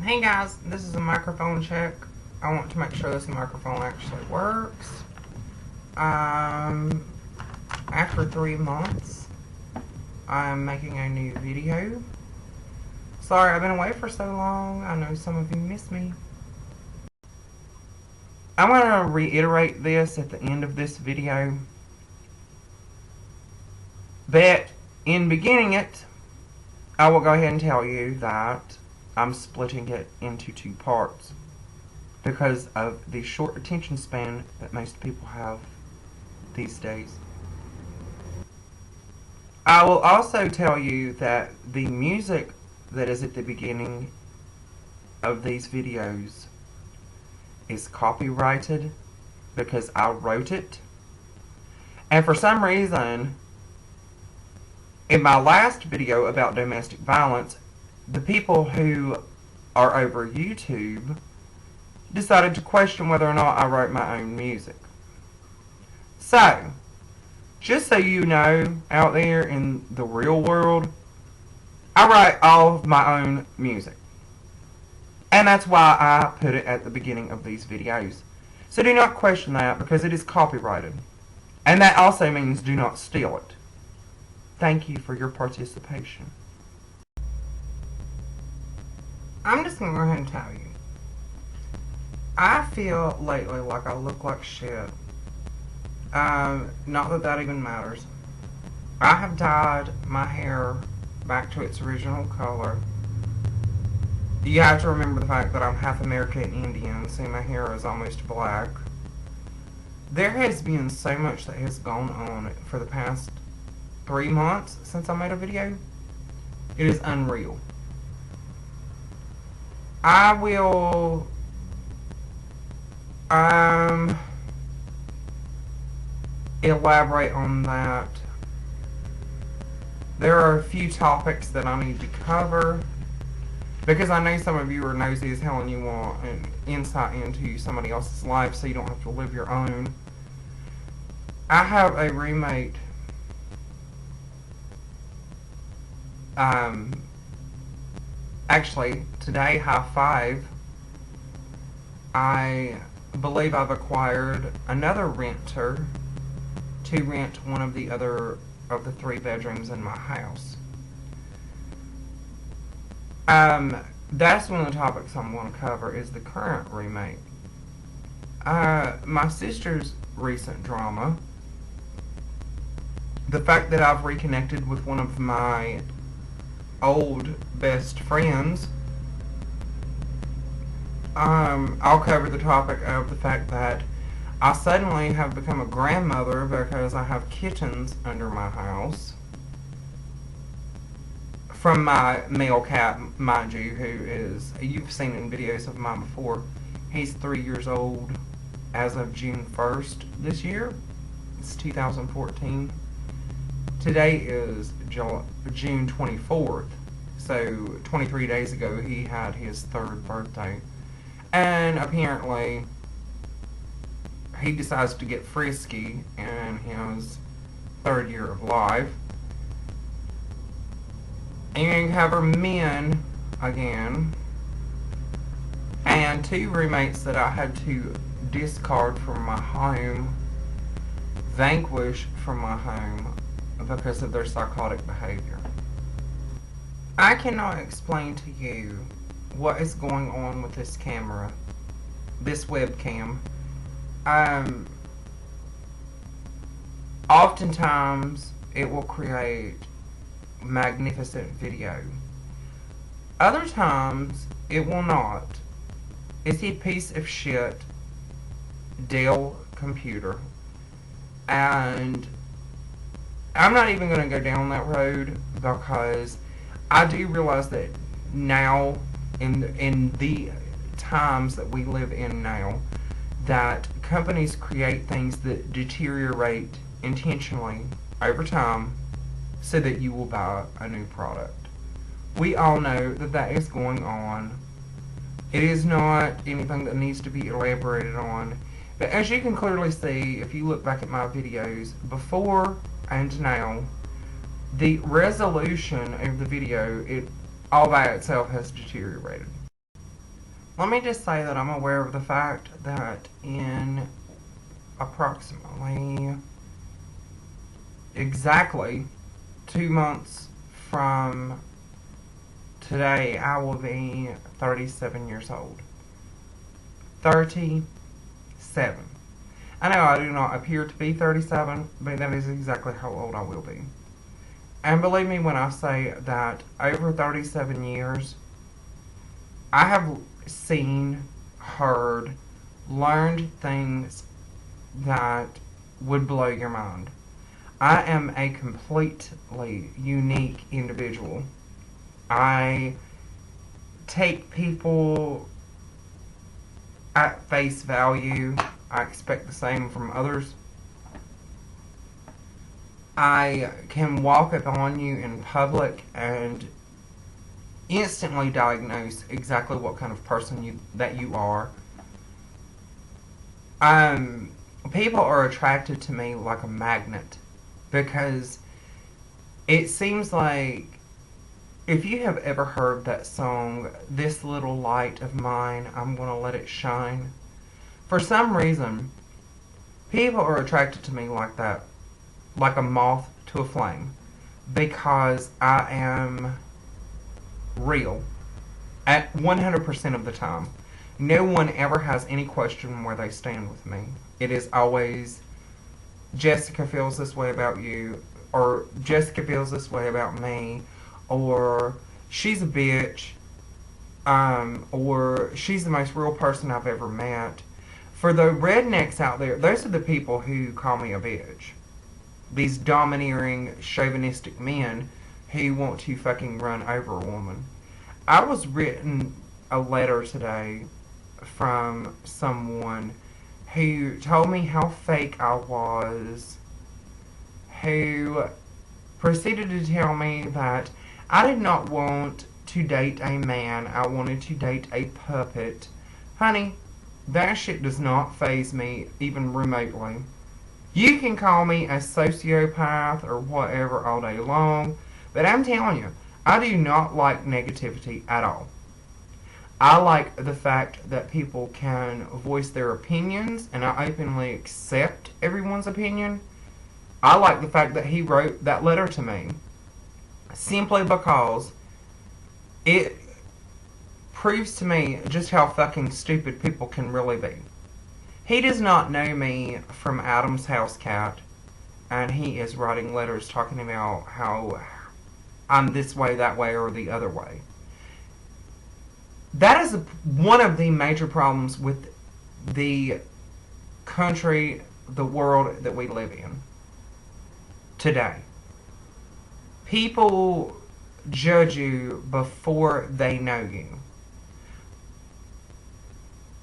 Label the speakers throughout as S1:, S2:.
S1: Hey guys, this is a microphone check. I want to make sure this microphone actually works. After 3 months, I'm making a new video. Sorry, I've been away for so long. I know some of you miss me. I'm going to reiterate this at the end of this video, that in beginning it, I will go ahead and tell you that I'm splitting it into 2 parts because of the short attention span that most people have these days. I will also tell you that the music that is at the beginning of these videos is copyrighted because I wrote it. And for some reason, in my last video about domestic violence, the people who are over YouTube decided to question whether or not I wrote my own music. So, just so you know, out there in the real world, I write all of my own music. And that's why I put it at the beginning of these videos. So do not question that because it is copyrighted. And that also means do not steal it. Thank you for your participation. I'm just going to go ahead and tell you. I feel lately like I look like shit. Not that that even matters. I have dyed my hair back to its original color. You have to remember the fact that I'm half American Indian, so my hair is almost black. There has been so much that has gone on for the past 3 months since I made a video. It is unreal. I will elaborate on that. There are a few topics that I need to cover because I know some of you are nosy as hell and you want an insight into somebody else's life so you don't have to live your own. I have a roommate actually, today, high five, I believe I've acquired another renter to rent one of the other of the 3 bedrooms in my house. That's one of the topics I'm going to cover is the current roommate. My sister's recent drama, the fact that I've reconnected with one of my old best friends. I'll cover the topic of the fact that I suddenly have become a grandmother because I have kittens under my house from my male cat, mind you, who is, you've seen in videos of mine before, he's 3 years old as of June 1st this year. It's 2014. Today is June 24th, so 23 days ago he had his 3rd birthday. And apparently he decides to get frisky in his 3rd year of life. And you have our men again, and 2 roommates that I had to discard from my home, vanquish from my home, because of their psychotic behavior. I cannot explain to you what is going on with this camera, this webcam. Oftentimes it will create magnificent video. Other times it will not. It's a piece of shit Dell computer, and I'm not even going to go down that road because I do realize that now, in the times that we live in now, that companies create things that deteriorate intentionally over time so that you will buy a new product. We all know that that is going on. It is not anything that needs to be elaborated on. But as you can clearly see, if you look back at my videos, before and now, the resolution of the video, it all by itself has deteriorated. let me just say that I'm aware of the fact that in approximately exactly 2 months from today, I will be 37 years old. 37. I know I do not appear to be 37, but that is exactly how old I will be. And believe me when I say that over 37 years, I have seen, heard, learned things that would blow your mind. I am a completely unique individual. I take people at face value. I expect the same from others. I can walk up on you in public and instantly diagnose exactly what kind of person that you are. People are attracted to me like a magnet because it seems like, if you have ever heard that song, "This Little Light of Mine, I'm Gonna Let It Shine," for some reason, people are attracted to me like that, like a moth to a flame, because I am real at 100% of the time. No one ever has any question where they stand with me. It is always, Jessica feels this way about you, or Jessica feels this way about me, or she's a bitch, or she's the most real person I've ever met. For the rednecks out there, those are the people who call me a bitch. These domineering, chauvinistic men who want to fucking run over a woman. I was written a letter today from someone who told me how fake I was, who proceeded to tell me that I did not want to date a man, I wanted to date a puppet. Honey, that shit does not faze me even remotely. You can call me a sociopath or whatever all day long, but I'm telling you, I do not like negativity at all. I like the fact that people can voice their opinions, and I openly accept everyone's opinion. I like the fact that he wrote that letter to me, simply because it proves to me just how fucking stupid people can really be. He does not know me from Adam's house cat, and he is writing letters talking about how I'm this way, that way, or the other way. That is one of the major problems with the country, the world that we live in today. People judge you before they know you.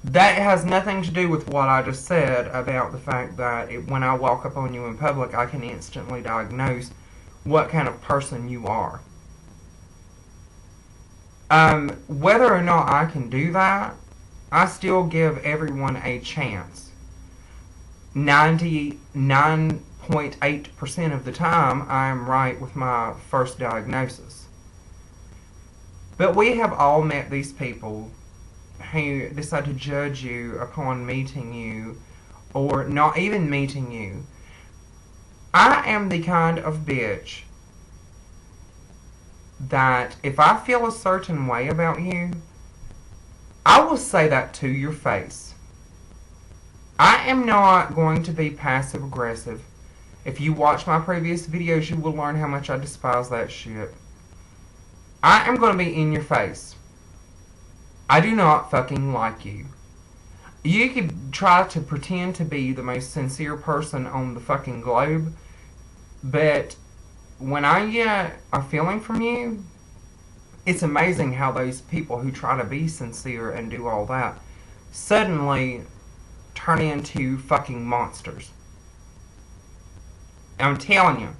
S1: That has nothing to do with what I just said about the fact that when I walk up on you in public, I can instantly diagnose what kind of person you are. Whether or not I can do that, I still give everyone a chance. 99.8% of the time, I am right with my first diagnosis. But we have all met these people who decide to judge you upon meeting you, or not even meeting you. I am the kind of bitch that if I feel a certain way about you, I will say that to your face. I am not going to be passive aggressive. If you watch my previous videos, you will learn how much I despise that shit. I am going to be in your face. I do not fucking like you. You could try to pretend to be the most sincere person on the fucking globe, but when I get a feeling from you, it's amazing how those people who try to be sincere and do all that suddenly turn into fucking monsters. I'm telling you,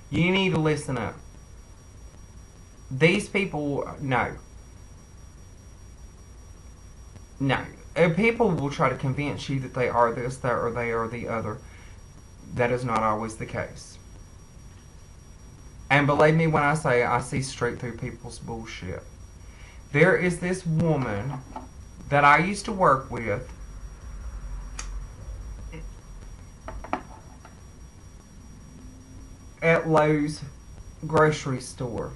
S1: you need to listen up. These people, no. No. People will try to convince you that they are this, that, or they are the other. That is not always the case. And believe me when I say I see straight through people's bullshit. There is this woman that I used to work with at Lowe's grocery store.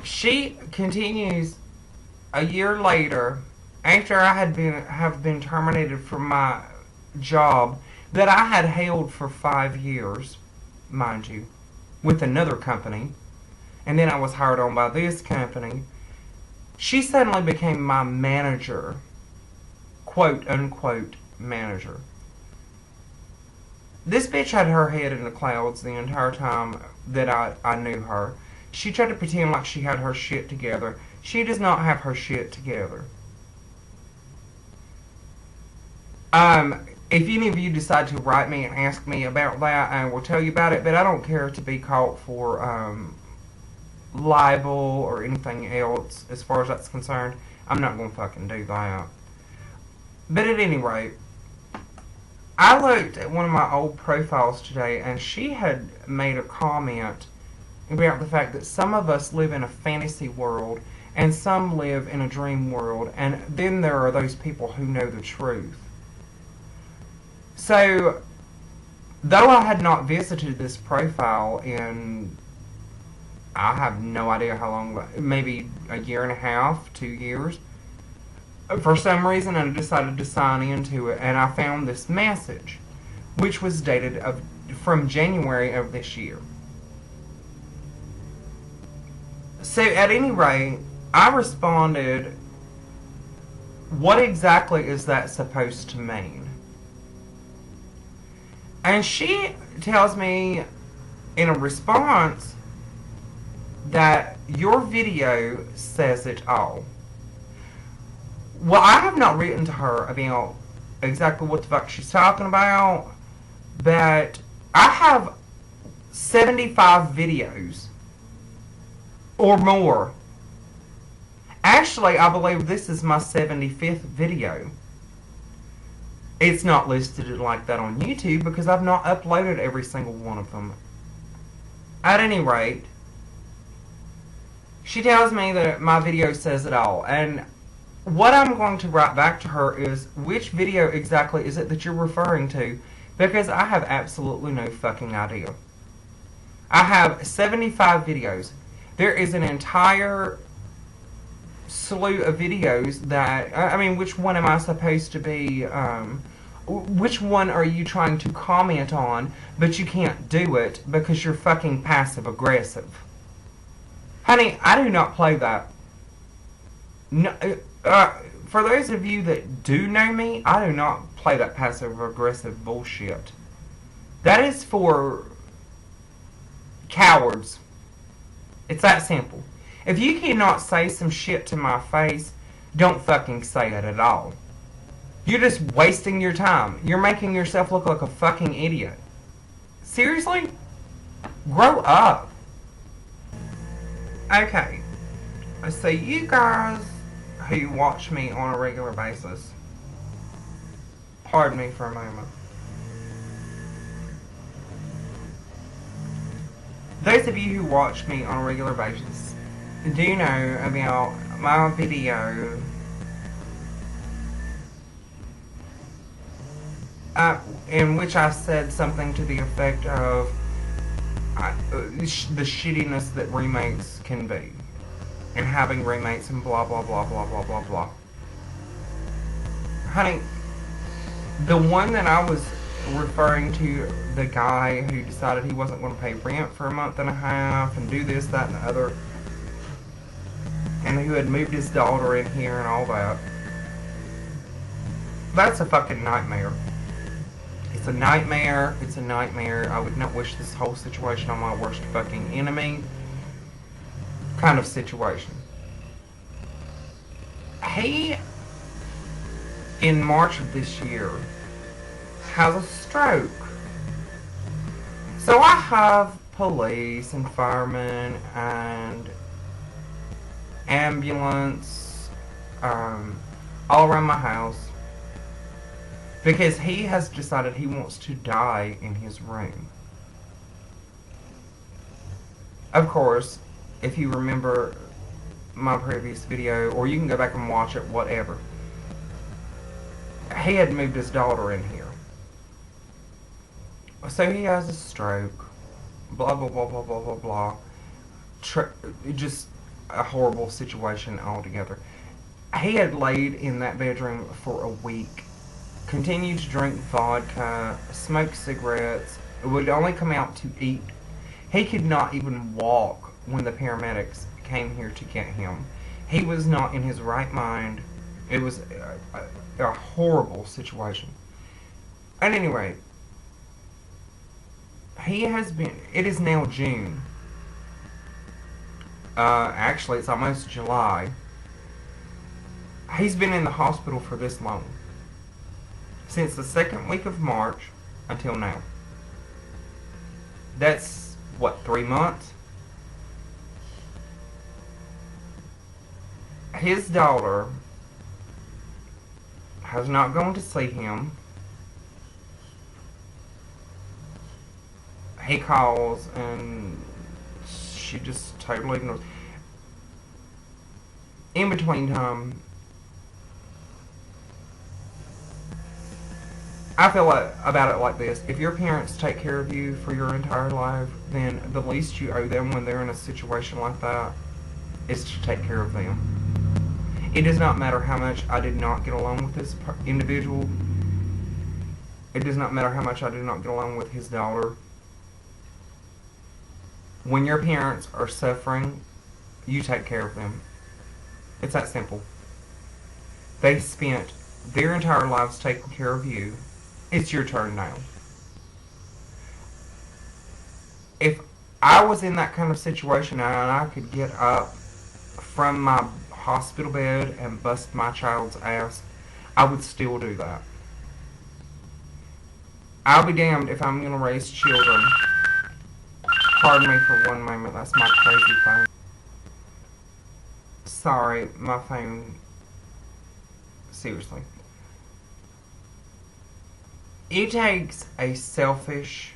S1: She continues a year later, after I have been terminated from my job that I had held for 5 years, mind you, with another company, and then I was hired on by this company. She suddenly became my manager, quote unquote manager. This bitch had her head in the clouds the entire time that I knew her. She tried to pretend like she had her shit together. She does not have her shit together. If any of you decide to write me and ask me about that, I will tell you about it, but I don't care to be caught for libel or anything else as far as that's concerned. I'm not going to fucking do that. But at any rate, I looked at one of my old profiles today, and she had made a comment about the fact that some of us live in a fantasy world and some live in a dream world, and then there are those people who know the truth. So, though I had not visited this profile in, I have no idea how long, maybe a year and a half, 2 years, for some reason I decided to sign into it, and I found this message, which was dated from January of this year. So, at any rate, I responded, what exactly is that supposed to mean? And she tells me in a response that your video says it all. Well, I have not written to her about exactly what the fuck she's talking about, but I have 75 videos or more. Actually, I believe this is my 75th video. It's not listed like that on YouTube because I've not uploaded every single one of them. At any rate, she tells me that my video says it all, and what I'm going to write back to her is, which video exactly is it that you're referring to? Because I have absolutely no fucking idea. I have 75 videos. There is an entire slew of videos that, I mean, which one am I supposed to be, which one are you trying to comment on, but you can't do it because you're fucking passive aggressive? Honey, I do not play that. No, for those of you that do know me, I do not play that passive aggressive bullshit. That is for cowards. It's that simple. If you cannot say some shit to my face, don't fucking say it at all. You're just wasting your time. You're making yourself look like a fucking idiot. Seriously? Grow up. Okay. So you guys who watch me on a regular basis, pardon me for a moment. Those of you who watch me on a regular basis do know about my video in which I said something to the effect of the shittiness that roommates can be, and having roommates and blah blah blah blah blah blah blah. Honey, the one that I was referring to, the guy who decided he wasn't going to pay rent for a month and a half and do this, that, and the other, and who had moved his daughter in here and all that, that's a fucking nightmare. It's a nightmare. It's a nightmare. I would not wish this whole situation on my worst fucking enemy kind of situation. He, in March of this year, has a stroke. So I have police and firemen and ambulance all around my house because he has decided he wants to die in his room. Of course, if you remember my previous video, or you can go back and watch it, whatever. He had moved his daughter in here. So he has a stroke. Blah, blah, blah, blah, blah, blah, blah. Just a horrible situation altogether. He had laid in that bedroom for a week. Continued to drink vodka, smoke cigarettes, would only come out to eat. He could not even walk when the paramedics came here to get him. He was not in his right mind. It was a horrible situation. At any rate, he has been, it is now June. Actually, it's almost July. He's been in the hospital for this long. Since the second week of March until now. That's, what, 3 months? His daughter has not gone to see him. He calls and she just totally ignores. In between time, I feel about it like this. If your parents take care of you for your entire life, then the least you owe them when they're in a situation like that is to take care of them. It does not matter how much I did not get along with this individual. It does not matter how much I did not get along with his daughter. When your parents are suffering, you take care of them. It's that simple. They spent their entire lives taking care of you. It's your turn now. If I was in that kind of situation and I could get up from my hospital bed and bust my child's ass, I would still do that. I'll be damned if I'm going to raise children. Pardon me for one moment, that's my crazy phone. Sorry, my phone. Seriously. It takes a selfish,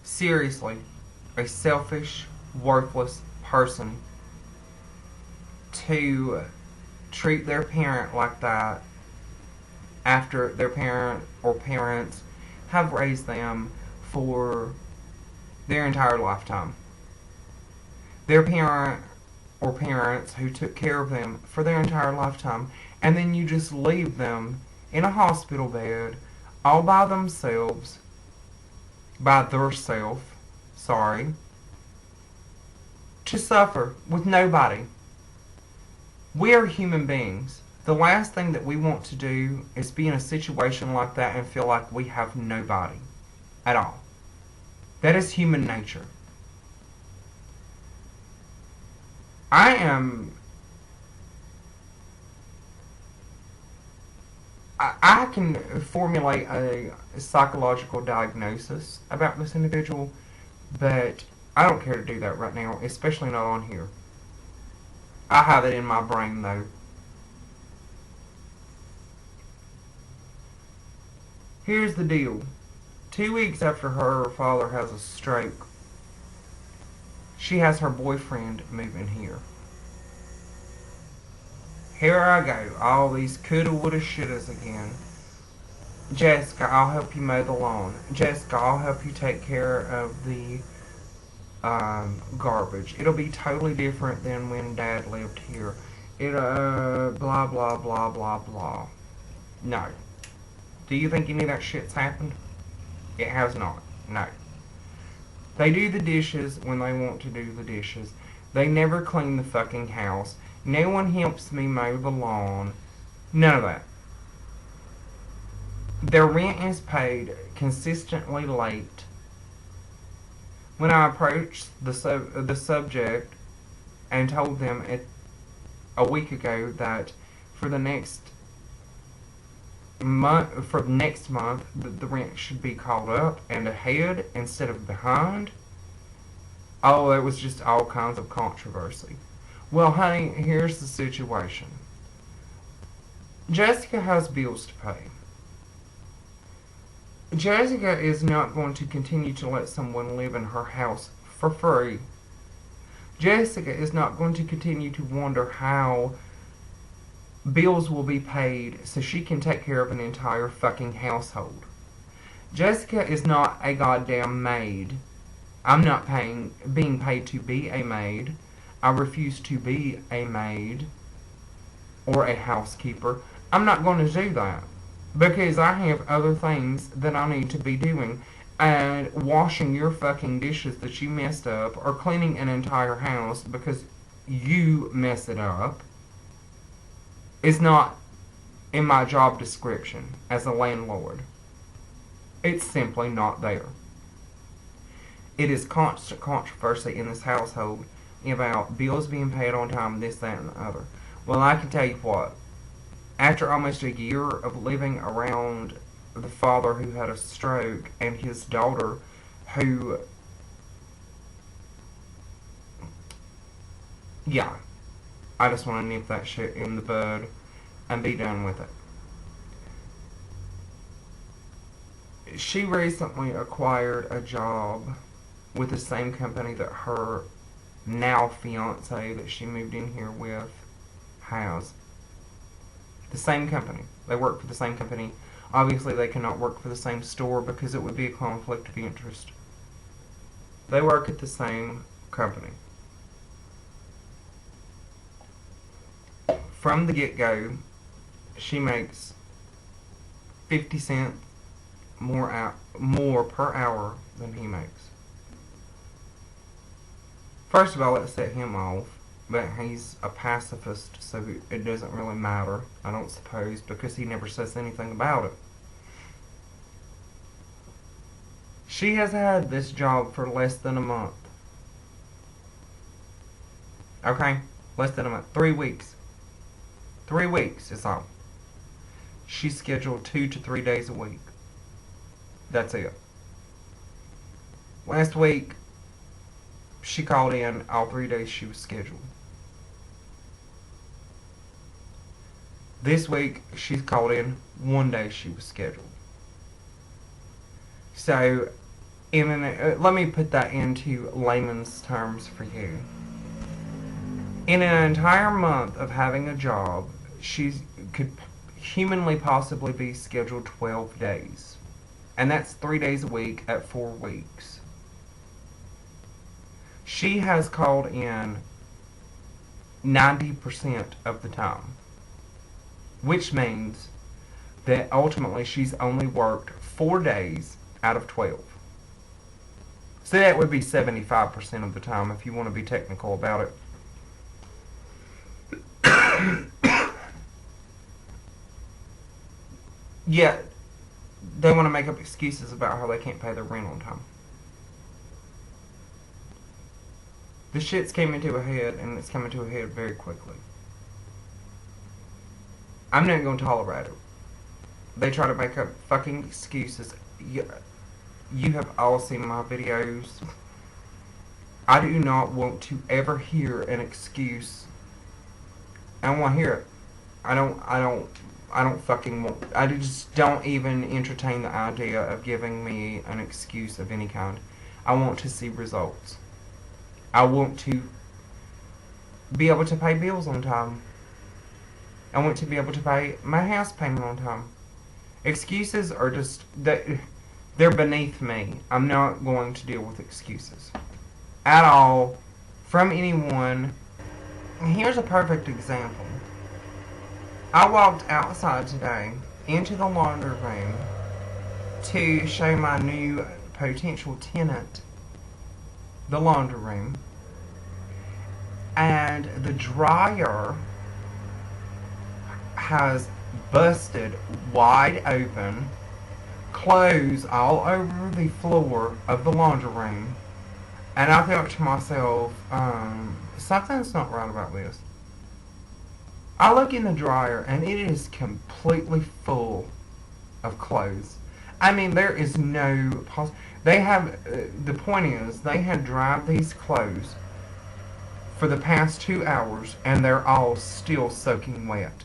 S1: seriously, a selfish, worthless person to treat their parent like that after their parent or parents have raised them for their entire lifetime. Their parent or parents who took care of them for their entire lifetime, and then you just leave them in a hospital bed all by themselves, to suffer with nobody. We are human beings. The last thing that we want to do is be in a situation like that and feel like we have nobody at all. That is human nature. I can formulate a psychological diagnosis about this individual, but I don't care to do that right now, especially not on here. I have it in my brain, though. Here's the deal. 2 weeks after her father has a stroke, she has her boyfriend move in here. Here I go, all these coulda, woulda, shouldas again. Jessica, I'll help you mow the lawn. Jessica, I'll help you take care of the garbage. It'll be totally different than when Dad lived here. Blah, blah, blah, blah, blah. No. Do you think any of that shit's happened? It has not. No. They do the dishes when they want to do the dishes. They never clean the fucking house. No one helps me mow the lawn. None of that. Their rent is paid consistently late. When I approached the subject and told them a week ago that for the next month, the rent should be called up and ahead instead of behind, oh, it was just all kinds of controversy. Well, honey, here's the situation. Jessica has bills to pay. Jessica is not going to continue to let someone live in her house for free. Jessica is not going to continue to wonder how bills will be paid so she can take care of an entire fucking household. Jessica is not a goddamn maid. I'm not being paid to be a maid. I refuse to be a maid or a housekeeper. I'm not going to do that because I have other things that I need to be doing. And washing your fucking dishes that you messed up or cleaning an entire house because you mess it up is not in my job description as a landlord. It's simply not there. It is constant controversy in this household about bills being paid on time, this, that, and the other. Well, I can tell you what. After almost a year of living around the father who had a stroke and his daughter who, yeah, I just want to nip that shit in the bud and be done with it. She recently acquired a job with the same company that her now fiance that she moved in here with has. The same company. They work for the same company. Obviously, they cannot work for the same store because it would be a conflict of interest. They work at the same company. From the get-go, she makes 50 cents more per hour than he makes. First of all, it set him off, but he's a pacifist, so it doesn't really matter, I don't suppose, because he never says anything about it. She has had this job for less than a month. Okay? Less than a month. 3 weeks. 3 weeks is all. She's scheduled 2 to 3 days a week. That's it. Last week, she called in all 3 days she was scheduled. This week, she's called in 1 day she was scheduled. So, let me put that into layman's terms for you. In an entire month of having a job, she could humanly possibly be scheduled 12 days. And that's 3 days a week at 4 weeks. She has called in 90% of the time. Which means that ultimately she's only worked 4 days out of 12. So that would be 75% of the time if you want to be technical about it. Yeah, they want to make up excuses about how they can't pay their rent on time. The shit's came to a head, and it's coming to a head very quickly. I'm not going to tolerate it. They try to make up fucking excuses. You have all seen my videos. I do not want to ever hear an excuse. I don't want to hear it. I don't fucking want. I just don't even entertain the idea of giving me an excuse of any kind. I want to see results. I want to be able to pay bills on time. I want to be able to pay my house payment on time. Excuses are just, they're beneath me. I'm not going to deal with excuses at all from anyone. Here's a perfect example. I walked outside today into the laundry room to show my new potential tenant the laundry room, and the dryer has busted wide open, clothes all over the floor of the laundry room, and I thought to myself, something's not right about this. I look in the dryer and it is completely full of clothes. I mean, there is no they have, the point is, they had dried these clothes for the past 2 hours and they're all still soaking wet.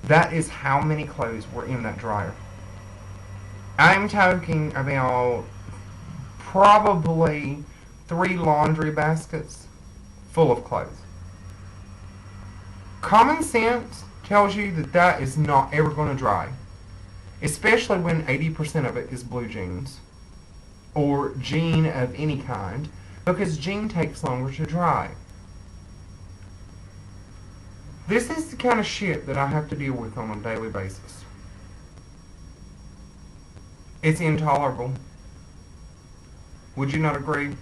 S1: That is how many clothes were in that dryer. I'm talking about probably 3 laundry baskets full of clothes. Common sense tells you that that is not ever going to dry, especially when 80% of it is blue jeans or jean of any kind, because jean takes longer to dry. This is the kind of shit that I have to deal with on a daily basis. It's intolerable. Would you not agree?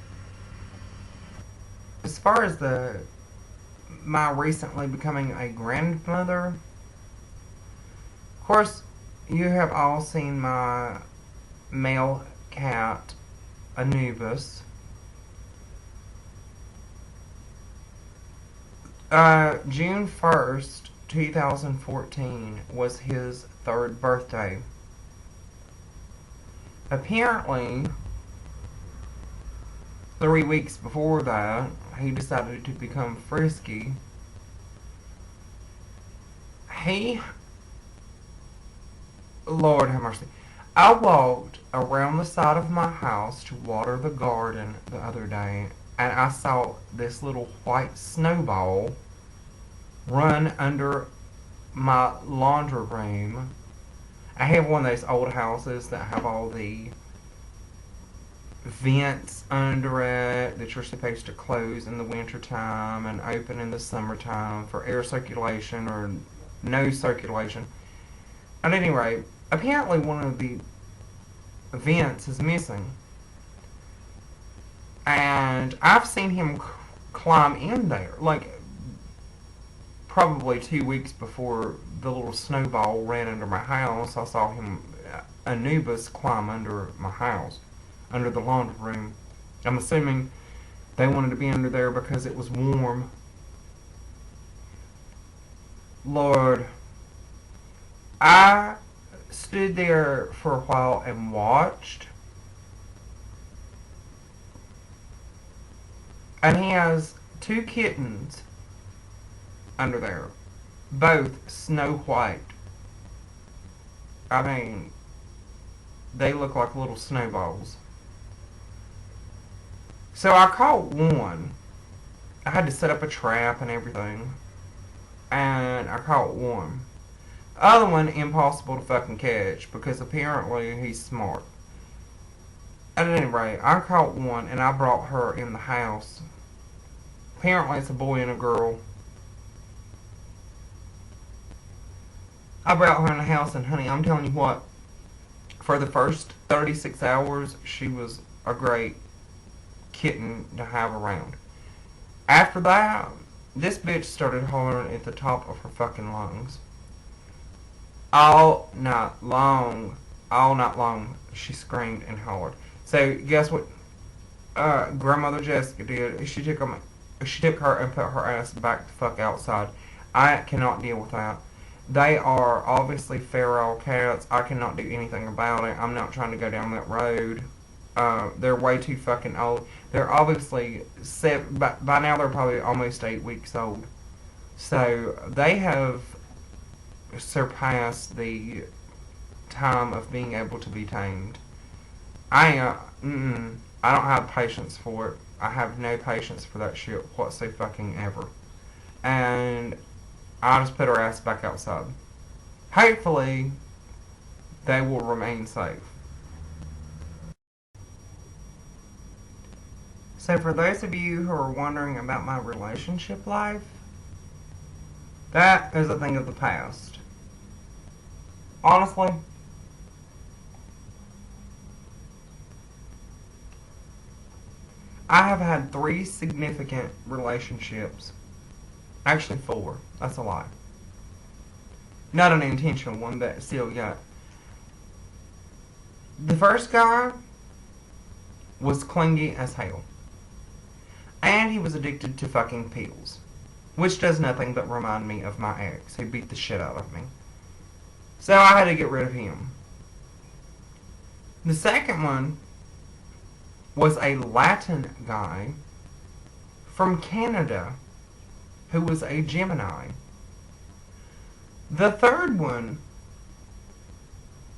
S1: As far as my recently becoming a grandmother, of course, you have all seen my male cat, Anubis. June 1st, 2014 was his 3rd birthday. Apparently, 3 weeks before that, he decided to become frisky. Lord have mercy. I walked around the side of my house to water the garden the other day, and I saw this little white snowball run under my laundry room. I have one of those old houses that have all the vents under it that you're supposed to close in the wintertime and open in the summertime for air circulation or no circulation. At any rate, apparently one of the vents is missing. And I've seen him climb in there, like probably 2 weeks before the little snowball ran under my house. I saw him, Anubis, climb under my house, under the laundry room. I'm assuming they wanted to be under there because it was warm. Lord, I stood there for a while and watched. And he has 2 kittens under there, both snow white. I mean, they look like little snowballs. So I caught one. I had to set up a trap and everything. And I caught one. The other one, impossible to fucking catch because apparently he's smart. At any rate, I caught one and I brought her in the house. Apparently it's a boy and a girl. I brought her in the house, and honey, I'm telling you what, for the first 36 hours, she was a great kitten to have around. After that, this bitch started hollering at the top of her fucking lungs. All night long, she screamed and hollered. So, guess what Grandmother Jessica did? She took her and put her ass back the fuck outside. I cannot deal with that. They are obviously feral cats. I cannot do anything about it. I'm not trying to go down that road. They're way too fucking old. They're obviously by now they're probably almost 8 weeks old. So they have surpassed the time of being able to be tamed. I don't have patience for it. I have no patience for that shit whatsoever. And I just put her ass back outside. Hopefully, they will remain safe. So for those of you who are wondering about my relationship life, that is a thing of the past. Honestly, I have had 3 significant relationships. Actually 4. That's a lie. Not an intentional one, but still, yeah. The first guy was clingy as hell. And he was addicted to fucking pills. Which does nothing but remind me of my ex, who beat the shit out of me. So I had to get rid of him. The second one was a Latin guy from Canada who was a Gemini. The third one,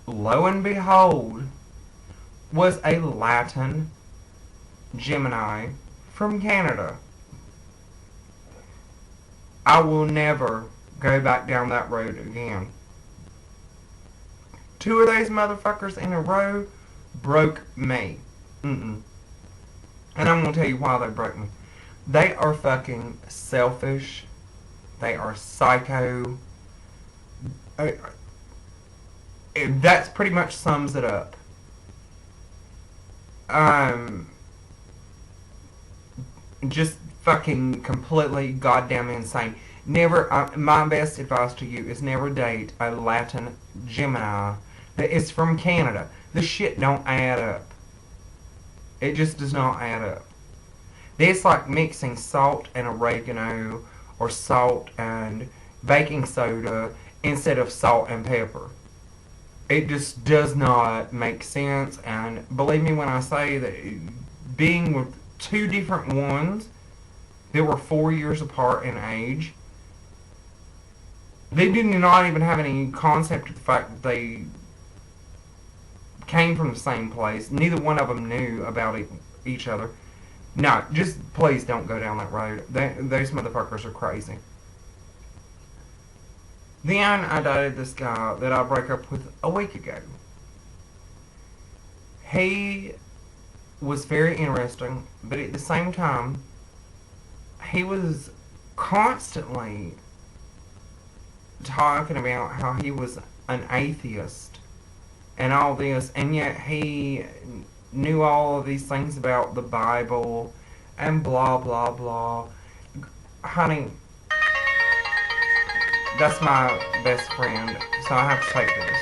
S1: lo and behold, was a Latin Gemini from Canada. I will never go back down that road again. 2 of those motherfuckers in a row broke me. Mm-mm. And I'm going to tell you why they broke me. They are fucking selfish. They are psycho. That's pretty much sums it up. Just fucking completely goddamn insane. Never, my best advice to you is never date a Latin Gemini that is from Canada. This shit don't add up. It just does not add up. It's like mixing salt and oregano or salt and baking soda instead of salt and pepper. It just does not make sense, and believe me when I say that being with 2 different ones that were 4 years apart in age, they did not even have any concept of the fact that they came from the same place. Neither one of them knew about each other. No, just please don't go down that road. Those motherfuckers are crazy. Then I dated this guy that I broke up with a week ago. He was very interesting, but at the same time, he was constantly talking about how he was an atheist and all this, and yet he knew all of these things about the Bible and blah blah blah. Honey, that's my best friend, so I have to take this.